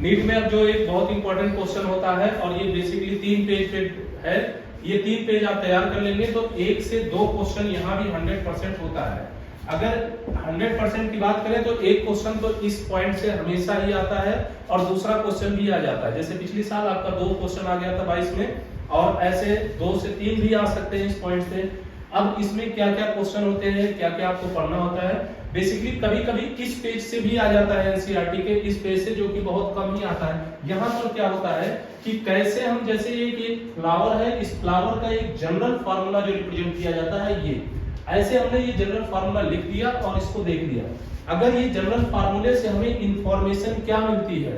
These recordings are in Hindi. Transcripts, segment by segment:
नीट में अब जो एक बहुत इंपॉर्टेंट क्वेश्चन होता है और ये बेसिकली 3 पेज पे है, ये 3 पेज आप तैयार कर लेंगे तो 1 से 2 क्वेश्चन यहाँ भी 100% होता है। अगर 100% की बात करें तो एक क्वेश्चन तो इस पॉइंट से हमेशा ही आता है और दूसरा क्वेश्चन भी आ जाता है। जैसे पिछले साल आपका 2 क्वेश्चन आ गया था 22 में, और ऐसे 2 से 3 भी आ सकते हैं इस पॉइंट से। अब इसमें क्या क्या क्वेश्चन होते हैं, क्या क्या आपको पढ़ना होता है, बेसिकली कभी कभी इस पेज से भी आ जाता है एनसीईआरटी के इस पेज से, जो कि बहुत कम ही आता है। यहाँ पर क्या होता है कि कैसे हम, जैसे एक फ्लावर है, इस फ्लावर का एक जनरल फार्मूला जो रिप्रेजेंट किया जाता है, ये ऐसे हमने ये जनरल फार्मूला लिख दिया और इसको देख लिया। अगर ये जनरल फार्मूले से हमें इंफॉर्मेशन क्या मिलती है,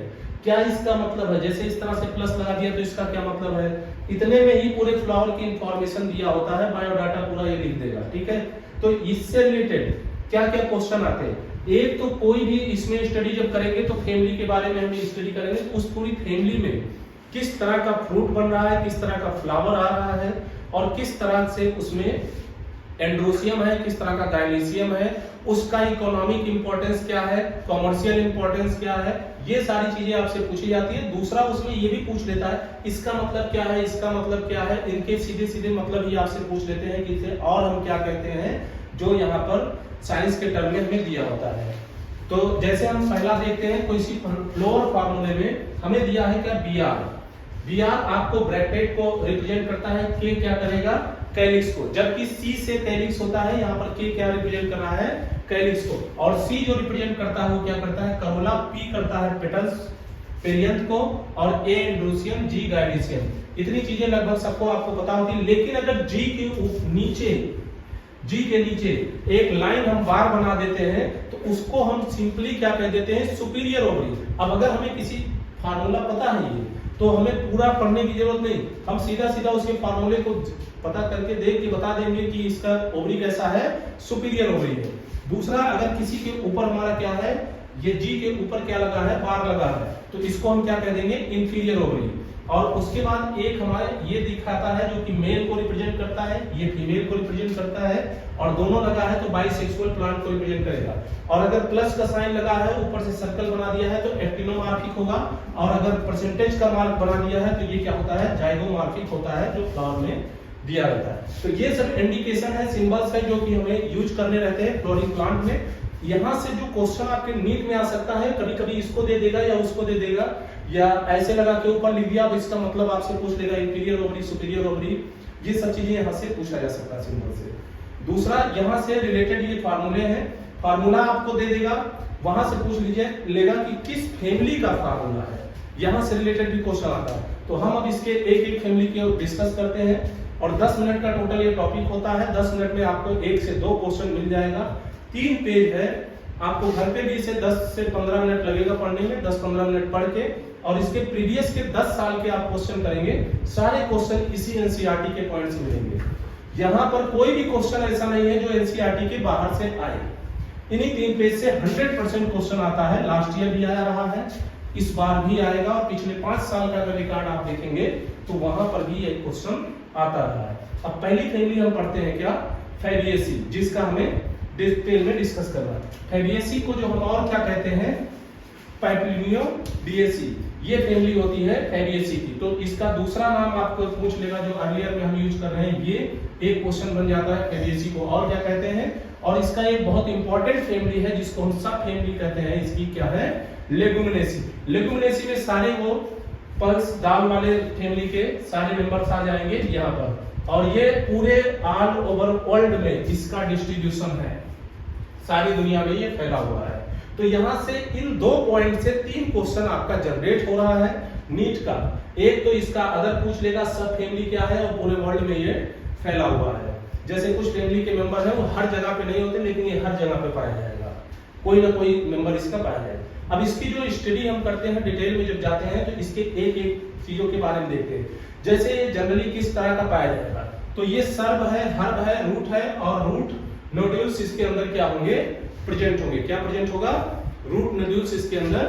क्या इसका मतलब है, जैसे इस तरह से प्लस लगा दिया तो इसका क्या मतलब है, इतने में ही पूरे फ्लावर की इंफॉर्मेशन दिया होता है, बायोडाटा पूरा ये लिख देगा। ठीक है, तो इससे रिलेटेड क्या क्या क्वेश्चन आते हैं। एक तो कोई भी इसमें स्टडी जब करेंगे तो फैमिली के बारे में हम स्टडी करेंगे, उस पूरी फैमिली में किस तरह का फ्रूट बन रहा है, किस तरह का फ्लावर आ रहा है, और किस तरह से उसमें एंड्रोसियम है, किस तरह का गायनेसियम है, उसका इकोनॉमिक इंपॉर्टेंस क्या है, कॉमर्शियल इंपॉर्टेंस क्या है, ये सारी चीजें आपसे पूछी जाती है। दूसरा उसमें ये भी पूछ लेता है इसका मतलब क्या है, इसका मतलब क्या है, इनके सीधे सीधे मतलब ही आपसे पूछ लेते हैं कि इसे और हम क्या कहते हैं, जो यहाँ पर साइंस के टर्म में हमें दिया होता है। तो जैसे हम पहला देखते हैं, कोई सी फ्लोर फार्मूले में हमें दिया है क्या, बी आर आपको ब्रैकेट को रिप्रेजेंट करता है, के क्या करेगा, कैलिक्स को, जबकि सी से कैलिक्स होता है, यहाँ पर के क्या रिप्रेजेंट कर रहा है, कैलिक्स को, और सी जो रिप्रेजेंट करता है वो क्या करता है, करोला, पी करता है पेटल्स पेरियंथ को, और ए एंड्रोसियम, जी गायनेसियम। इतनी चीजें लगभग सबको आपको पता होती है। लेकिन अगर जी के नीचे एक लाइन हम बार बना देते हैं तो उसको हम सिंपली क्या कह देते हैं, सुपीरियर ओवरी। अब अगर हमें किसी फार्मूला पता है ये, तो हमें पूरा पढ़ने की जरूरत नहीं, हम सीधा सीधा उसके फार्मूले को पता करके देख के बता देंगे कि इसका ओवरी कैसा है, सुपीरियर ओवरी है। दूसरा, अगर किसी के ऊपर हमारा क्या है, ये जी के ऊपर क्या लगा है, बार लगा है, तो इसको हम क्या कह देंगे, इंफीरियर ओवरी। और उसके बाद एक हमारे ये दिखाता है जो कि मेल को रिप्रेजेंट करता है, ये फीमेल को रिप्रेजेंट करता है, और दोनों लगा है तो बाइसेक्सुअल प्लांट को रिप्रेजेंट करेगा। और अगर प्लस का साइन लगा है, ऊपर से सर्कल बना दिया है, तो एक्टिनोमार्फिक होगा, और अगर परसेंटेज का मार्क बना दिया है तो ये क्या होता है, जाइगोमार्फिक होता है, जो फ्लावर में दिया रहता है। तो ये सब इंडिकेशन है, सिंबल्स है, जो कि हमें यूज करने रहते हैं फ्लोरिंग प्लांट में। यहाँ से जो क्वेश्चन आपके नीट में आ सकता है, कभी कभी इसको दे देगा या उसको दे देगा, या ऐसे लगा के ऊपर लिख दिया, अब इसका मतलब आपसे पूछ लेगा इंफीरियर ओवरी, सुपीरियर ओवरी, ये सब चीजें यहाँ से पूछा जा सकता है सिंबल से। दूसरा, यहाँ से रिलेटेड ये फार्मूले हैं, फार्मूला आपको दे देगा, वहां से पूछ लीजिए लेगा कि किस फैमिली का फार्मूला है, यहाँ से रिलेटेड भी क्वेश्चन आता है। तो हम अब इसके एक एक फैमिली के डिस्कस करते हैं, और 10 मिनट का टोटल ये टॉपिक होता है। 10 मिनट में आपको 1 से 2 क्वेश्चन मिल जाएगा, 3 पेज है, आपको घर पे भी इसे 10 से 15 मिनट लगेगा पढ़ने में, 10-15 मिनट पढ़ के, और इसके प्रीवियस के 10 साल के आप क्वेश्चन करेंगे, सारे क्वेश्चन इसी एनसीईआरटी के पॉइंट्स मिलेंगे। यहाँ पर कोई भी क्वेश्चन ऐसा नहीं है जो एनसीईआरटी के बाहर से आए। इन्हीं 3 पेज से 100% क्वेश्चन आता है, लास्ट ईयर भी आया रहा है, इस बार भी आएगा, और पिछले 5 साल का अगर रिकॉर्ड आप देखेंगे तो वहां पर भी ये क्वेश्चन आता रहा है। अब पहली फैमिली हम पढ़ते हैं क्या, फैबिएसी, जिसका हमें डिटेल में डिस्कस करना है। फैबिएसी को जो हम और क्या कहते हैं, पैपिलियोडिएसी, ये फैमिली होती है फैबिएसी की। तो इसका दूसरा नाम आपको पूछ लेगा, जो अर्लियर में हम यूज कर रहे हैं, ये एक क्वेश्चन बन जाता है, फैबिएसी को और क्या कहते हैं। और इसका एक बहुत इंपॉर्टेंट फैमिली है जिसको हम सब फैमिली कहते हैं, इसकी क्या है, लेगुमिनेसी। लेगुमिनेसी में सारे वो पल्स दाल वाले फैमिली के सारे मेंबर्स आ जाएंगे यहाँ पर, और ये पूरे ऑल ओवर वर्ल्ड में इसका डिस्ट्रीब्यूशन है, सारी दुनिया में ये फैला हुआ है। तो यहाँ से इन 2 पॉइंट से 3 क्वेश्चन आपका जनरेट हो रहा है नीट का। एक तो इसका अदर पूछ लेगा, सब फैमिली क्या है, और पूरे वर्ल्ड में ये फैला हुआ है। जैसे कुछ फैमिली के मेंबर है वो हर जगह पे नहीं होते, लेकिन ये हर जगह पे पाया जाएगा, कोई ना कोई मेंबर इसका पाया जाएगा। अब इसकी जो स्टडी हम करते हैं, डिटेल में जब जाते हैं, तो इसके एक एक चीजों के बारे में देखते हैं। जैसे ये जनरली किस तरह का पाया जाएगा, तो ये सर्व है, हर्ब है, रूट है, और रूट नोड्यूल्स इसके अंदर क्या होंगे, प्रेजेंट होंगे। क्या प्रेजेंट होगा, रूट नोड्यूल्स इसके अंदर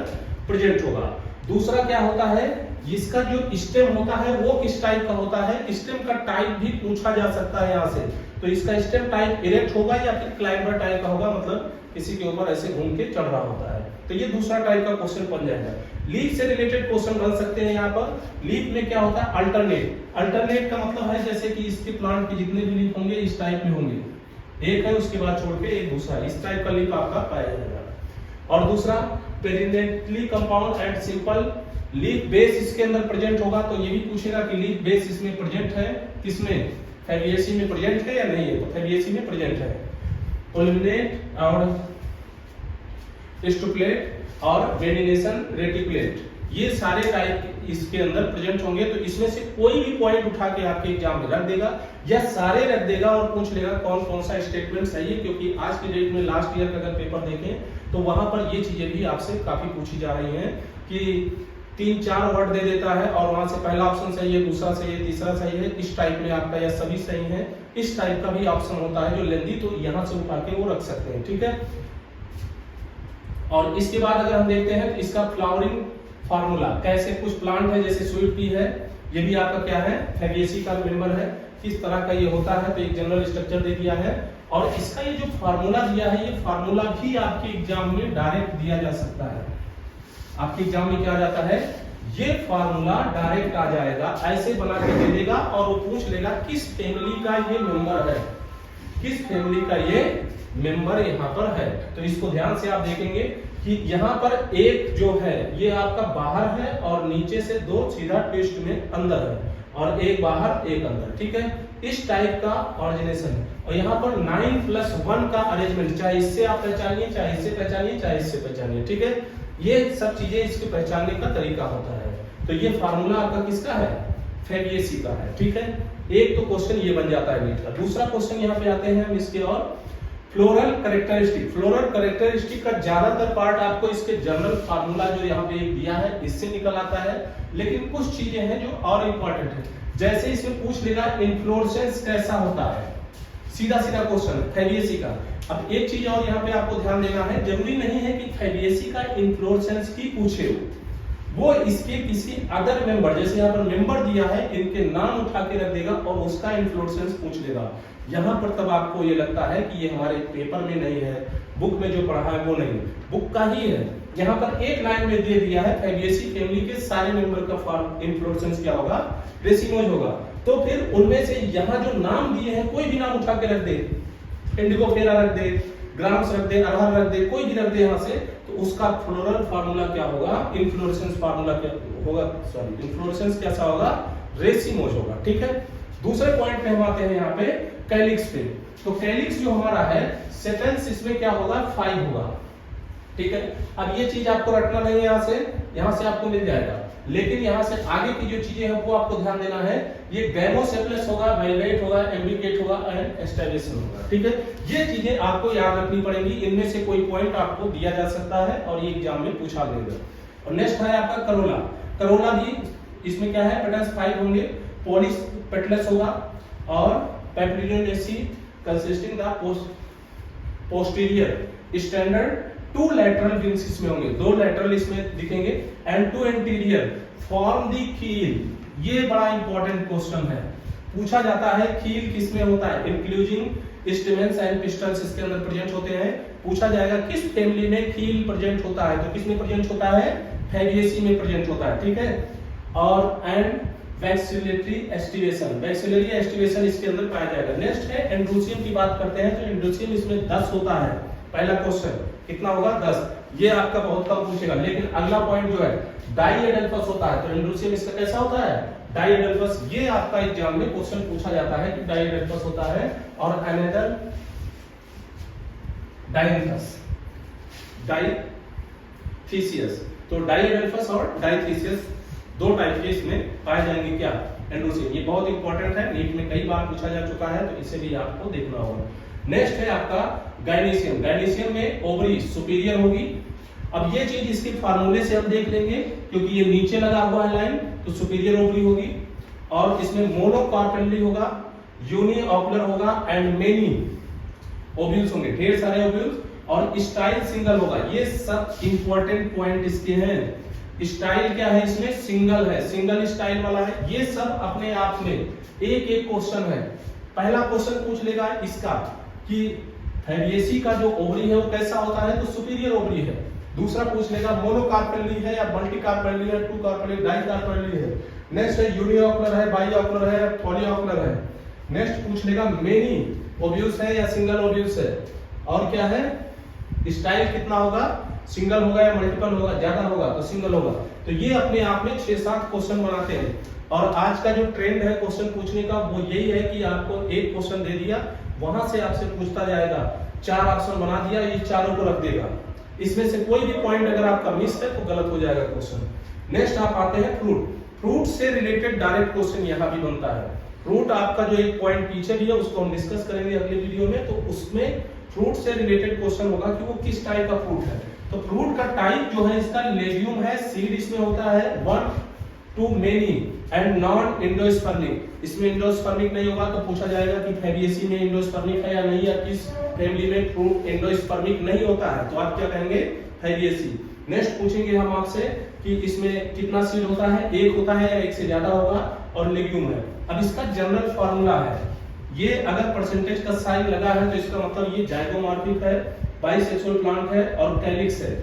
प्रेजेंट होगा। दूसरा क्या होता है, इसका जो स्टेम होता है वो किस टाइप का होता है, स्टेम का टाइप भी पूछा जा सकता है यहाँ से। तो इसका स्टेम टाइप इरेक्ट होगा या फिर क्लाइंबर टाइप का होगा, मतलब किसी के ऊपर ऐसे घूम के चढ़ रहा होता है। तो ये दूसरा टाइप का क्वेश्चन बन जाएगा। लीफ से रिलेटेड क्वेश्चन बन सकते हैं यहाँ पर। लीफ में क्या होता है, अल्टरनेट। अल्टरनेट का मतलब है जैसे कि इसके प्लांट के जितने भी लीफ होंगे इस टाइप में होंगे, एक है उसके बाद छोड़ के एक दूसरा, इस टाइप का लीफ आपका पाया जाएगा। और दूसरा pinnately compound and simple, leaf base इसके अंदर प्रेजेंट होगा, तो ये भी पूछेगा कि लीफ बेस इसमें प्रेजेंट है, किसमें, फैबिएसी में प्रेजेंट है या नहीं है, तो फैबिएसी में प्रेजेंट है। पोलिनेट और स्टुपलेट और वेनिनेशन रेटिकुलेट, ये सारे टाइप इसके अंदर प्रेजेंट होंगे। तो इसमें से कोई भी पॉइंट उठा के आपके एग्जाम में रख देगा या सारे रख देगा और पूछ लेगा कौन कौन सा स्टेटमेंट सही है, क्योंकि आज के डेट में लास्ट ईयर का अगर पेपर देखें तो वहां पर ये चीजें भी आपसे काफी पूछी जा रही हैं कि 3-4 वर्ड दे देता है और वहां से पहला ऑप्शन सही है, दूसरा सही है, तीसरा सही है, इस टाइप में आपका या सभी सही है, इस टाइप का भी ऑप्शन होता है जो लेंदी, तो यहां से उठा के वो रख सकते हैं, ठीक है। और इसके बाद अगर हम देखते हैं तो इसका फ्लावरिंग फार्मूला, कैसे कुछ प्लांट है जैसे स्वीट पी है, ये भी आपका क्या है, फैबिएसी का मेंबर है, किस तरह का ये होता है, तो एक जनरल स्ट्रक्चर दे दिया है। और इसका ये जो फार्मूला दिया है, ये फार्मूला भी आपके एग्जाम में डायरेक्ट दिया जा सकता है। आपके एग्जाम में क्या आ जाता है, ये फार्मूला डायरेक्ट आ जाएगा, ऐसे बना के दे देगा और वो पूछ लेगा किस फैमिली का ये मेंबर है, किस फैमिली का ये मेंबर यहाँ पर है। तो इसको ध्यान से आप देखेंगे कि यहाँ पर एक जो है ये आपका बाहर है और नीचे से 2 सीधा ट्विस्ट में अंदर है, और एक बाहर एक अंदर, ठीक है, इस टाइप का ऑरिजिनेशन है। और यहाँ पर 9+1 का अरेंजमेंट, चाहे इससे आप पहचानिए, चाहे इससे पहचानिए, चाहे इससे पहचानिए, ठीक है, ये सब चीजें इसके पहचानने का तरीका होता है। तो ये फार्मूला आपका किसका है, फैबिएसी का है, ठीक है। एक तो क्वेश्चन ये बन जाता है नीट का। दूसरा क्वेश्चन यहाँ पे आते हैं हम इसके, और फ्लोरल कैरेक्टरिस्टिक। फ्लोरल कैरेक्टरिस्टिक का ज्यादातर पार्ट आपको इसके जनरल फार्मूला जो यहाँ पे दिया है इससे निकल आता है, लेकिन कुछ चीजें हैं जो और इंपॉर्टेंट है। जैसे इसमें पूछ लेगा इन्फ्लोरेसेंस कैसा होता है, सीधा सीधा क्वेश्चन है फैबिएसी का। अब एक चीज और यहाँ पे आपको ध्यान देना है, जरूरी नहीं है कि फैबिएसी का इन्फ्लोरेसेंस ही पूछे, वो इसके किसी अदर मेंबर, जैसे यहाँ पर मेंबर दिया है, इनके नाम उठा के रख देगा और उसका इन्फ्लोरेसेंस पूछ लेगा। यहाँ पर तब आपको ये लगता है कि ये हमारे पेपर में नहीं है, बुक में जो पढ़ा है वो नहीं, बुक का ही है। यहाँ पर एक लाइन में दे दिया है फैबिएसी फैमिली के सारे मेंबर का इन्फ्लोरेसेंस क्या होगा, रेसिनोज होगा। तो फिर उनमें से यहाँ जो नाम दिए हैं कोई भी नाम उठा के रख दे, इंडिगोफेरा रख दे, ग्राम्स रख दे, अरहर रख दे, कोई भी रख दे यहाँ से, तो उसका फ्लोरल फार्मूला क्या होगा, इन्फ्लोरेसेंस फार्मूला क्या होगा, सॉरी इन्फ्लोरेसेंस कैसा होगा, रेसिनोज होगा, ठीक है। दूसरे पॉइंट पे हम आते हैं यहाँ पे कैलिक्स पे। तो कैलिक्स जो हमारा है सेपेंस, इसमें क्या होगा, 5 होगा, ठीक है। अब ये चीज आपको रखना नहीं है, यहाँ से आपको मिल जाएगा, लेकिन यहाँ से आगे की जो चीजें हैं वो आपको ध्यान देना है। ये गैमोसेप्लस होगा, वेलवेट होगा, एम्बिकेट होगा एंड एस्टेब्लिशन होगा, ठीक है। ये चीजें आपको याद रखनी पड़ेगी, इनमें से कोई पॉइंट आपको दिया जा सकता है और ये एग्जाम में पूछा गया। और नेक्स्ट है आपका करोला। करोला भी इसमें क्या है, पेटल्स 5 होंगे, पॉलिश पेटल्स होगा और papilionaceous consisting the posterior standard 2 lateral wings इसमें होंगे, 2 लैटरल इसमें दिखेंगे एंड 2 एंटीरियर फॉर्म द कील। ये बड़ा इंपॉर्टेंट क्वेश्चन है, पूछा जाता है कील किसमें होता है, इंक्लूजिंग स्टेमेंस एंड पिस्टल्स इसके अंदर प्रेजेंट होते हैं। पूछा जाएगा किस फैमिली में कील प्रेजेंट होता है, तो किसमें प्रेजेंट होता है, फैबिएसी में प्रेजेंट होता है, ठीक है। और and vexillary aestivation, vexillary aestivation इसके अंदर पाया जाएगा। नेक्स्ट है एंड्रोसियम की बात करते हैं, तो एंड्रोसियम इसमें 10 होता है। पहला क्वेश्चन कितना होगा, 10, ये आपका बहुत कम पूछेगा। लेकिन अगला पॉइंट जो है डाइएडल्फस होता है, तो एंड्रोसियम इसका कैसा होता है, डाइएडल्फस। ये आपका एग्जाम में क्वेश्चन पूछा जाता है कि डाइएडल्फस होता है। और अनदर डाइएडल्फस, डाइथीसियस, तो डाइएडल्फस और डाइथीसियस 2 टाइप के इसमें पाए जाएंगे क्या, एंड्रोसियम। ये बहुत इंपॉर्टेंट है, नीट में कई बार पूछा जा चुका है, तो इसे भी आपको देखना होगा। नेक्स्ट है आपका गाइनेसियम। गाइनेसियम में ओवरी सुपीरियर होगी। अब ये चीज इसके फार्मूले से हम देख लेंगे, क्योंकि ये नीचे लगा हुआ है लाइन, तो सुपीरियर ओवरी होगी। और इसमें मोनोकार्पेनली होगा, यूनिओकुलर होगा एंड मेनी ओव्यूल्स होंगे, ढेर सारे ओव्यूल्स। और स्टाइल सिंगल होगा। ये सब इंपॉर्टेंट पॉइंट इसके हैं। स्टाइल क्या है, इसमें सिंगल है, सिंगल स्टाइल वाला है। ये सब अपने आप में एक एक क्वेश्चन है। पहला क्वेश्चन पूछ लेगा इसका कि फैबिएसी का जो ओवरी है वो कैसा होता है, तो सुपीरियर ओवरी है। दूसरा पूछ लेगा मोनोकार्पेली है या मल्टी कार्पेली है, टू कार्पेली, डाई कार्पेली है। नेक्स्ट है यूनिओकुलर है, बाईओकुलर है, पॉलीओकुलर है। नेक्स्ट पूछ लेगा मेनी ओब्यूस है या सिंगल ओब्यूस है, और क्या है स्टाइल कितना होगा, सिंगल होगा या मल्टीपल होगा, ज्यादा होगा तो सिंगल होगा। तो ये अपने आप में 6-7 क्वेश्चन बनाते हैं। और आज का जो ट्रेंड है क्वेश्चन पूछने का वो यही है कि आपको एक क्वेश्चन दे दिया, वहां से आपसे पूछता जाएगा, 4 ऑप्शन बना दिया, ये चारों को रख देगा, इसमें से कोई भी पॉइंट अगर आपका मिस है तो गलत हो जाएगा क्वेश्चन। नेक्स्ट आप आते हैं फ्रूट। फ्रूट से रिलेटेड डायरेक्ट क्वेश्चन यहाँ भी बनता है। फ्रूट आपका जो एक पॉइंट पीछे भी है उसको हम डिस्कस करेंगे अगले वीडियो में, तो उसमें फ्रूट से रिलेटेड क्वेश्चन होगा कि वो किस टाइप का फ्रूट है। तो फ्रूट का टाइप जो है इसका लेग्यूम है, सीड इसमें होता है 1 to many and non endospermic. इसमें एंडोस्पर्मिक नहीं होगा तो पूछा जाएगा कि फैबिएसी में एंडोस्पर्मिक है या नहीं, या किस फैमिली में फ्रूट एंडोस्पर्मिक नहीं होता है, तो आप क्या कहेंगे फैबिएसी। नेक्स्ट पूछेंगे हम आपसे कि इसमें कितना सीड होता है, एक होता है या एक से ज्यादा होगा, और लेग्यूम है। अब इसका जनरल फॉर्मूला है, ये अगर परसेंटेज का साइन लगा है तो इसका मतलब ये जाइगोमॉर्फिक है, बाइसेक्सुअल प्लांट है और कैलिक्स है।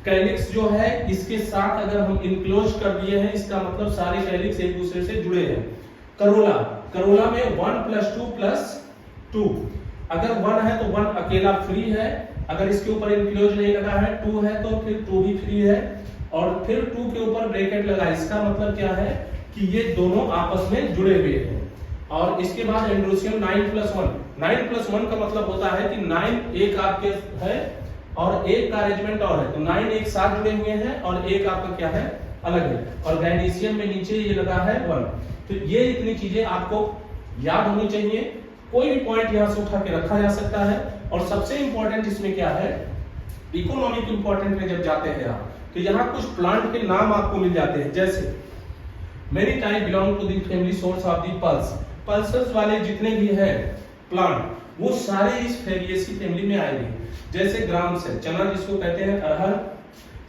कैलिक्स जो है इसके साथ अगर हम इनक्लोज कर दिए हैं, इसका मतलब सारे कैलिक्स एक दूसरे से जुड़े हैं। करोला, करोला में 1 + 2 + 2, अगर 1 है तो 1 अकेला फ्री है, अगर इसके ऊपर इनक्लोज नहीं लगा है 2 है तो फिर 2 भी फ्री है, और फिर 2 के ऊपर ब्रैकेट लगा, इसका मतलब क्या है कि ये दोनों आपस में जुड़े हुए हैं। और इसके बाद एंड्रोसियम 9 + 1, 9 + 1 का मतलब होता है कि 9 एक आपके है और एक का अरेंजमेंट और है, तो 9 एक साथ जुड़े हुए हैं और एक आपका क्या है अलग है। और गाइनीशियम में नीचे ये लगा है 1। तो ये इतनी चीजें आपको याद होनी चाहिए, कोई भी पॉइंट यहां से उठा के रखा जा सकता है। और सबसे इंपॉर्टेंट इसमें क्या है, इकोनॉमिक इंपॉर्टेंट में जब जाते हैं आप तो यहाँ कुछ प्लांट के नाम आपको मिल जाते हैं, जैसे many type belong to the family source of the pulse. Pulses वाले जितने भी हैं प्लांट वो सारे इस फैबिएसी फैमिली में आएंगे। जैसे ग्राम्स है, चना जिसको कहते हैं, अरहर,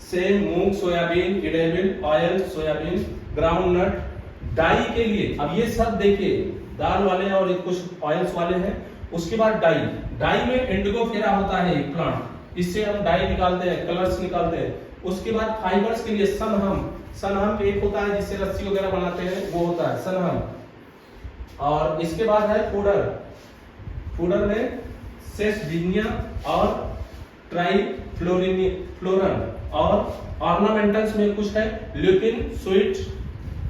सेम, मूंग, soybean, edible oil, soybean, groundnut. Dye के लिए अब ये सब देखिए, दाल वाले और कुछ ऑयल्स वाले हैं। उसके बाद डाई, डाई में इंडिगोफेरा होता है एक प्लांट, इससे हम डाई निकालते हैं, कलर्स निकालते हैं। उसके बाद फाइबर्स के लिए सनहम, सनहम एक होता है जिससे रस्सी वगैरह बनाते हैं, वो होता है सनहम। और इसके बाद है फूडर, फूडर में सेसडिनिया और ट्राइफ्लोरन, और ऑर्नामेंटल्स में कुछ है ल्यूपिन, स्वीट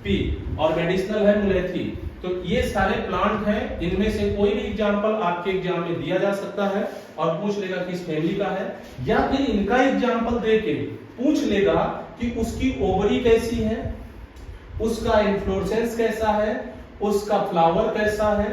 पी, और मेडिसिनल है मुलेथी। तो ये सारे प्लांट हैं, इनमें से कोई भी एग्जांपल आपके एग्जाम में दिया जा सकता है और पूछ लेगा किस फैमिली का है, या फिर इनका एग्जांपल देके पूछ लेगा कि उसकी ओवरी कैसी है, उसका इन्फ्लोरेसेंस कैसा है, उसका फ्लावर कैसा है,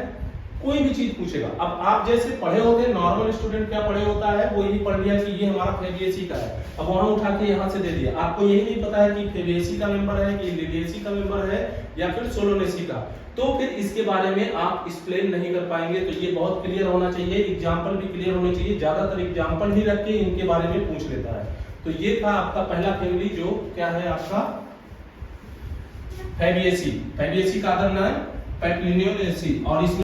कोई भी चीज पूछेगा। अब आप जैसे पढ़े होते हैं, नॉर्मल स्टूडेंट क्या पढ़े होता है, वो यही पढ़ लिया कि ये हमारा फैबिएसी का है, अब वहां उठा के यहाँ से दे दिया। आपको यही नहीं पता है कि फैबिएसी का मेंबर है कि लिलिएसी का मेंबर है या फिर सोलोनेसी का, तो फिर इसके बारे में आप एक्सप्लेन नहीं कर पाएंगे। तो ये बहुत क्लियर होना चाहिए, एग्जाम्पल भी क्लियर होने चाहिए, ज्यादातर एग्जाम्पल ही रख के इनके बारे में पूछ लेता है। तो ये था आपका पहला फैमिली, जो क्या है आपका फैबिएसी। फैबिएसी का अदर नाम पैटलिनियोनेसी, और इसमें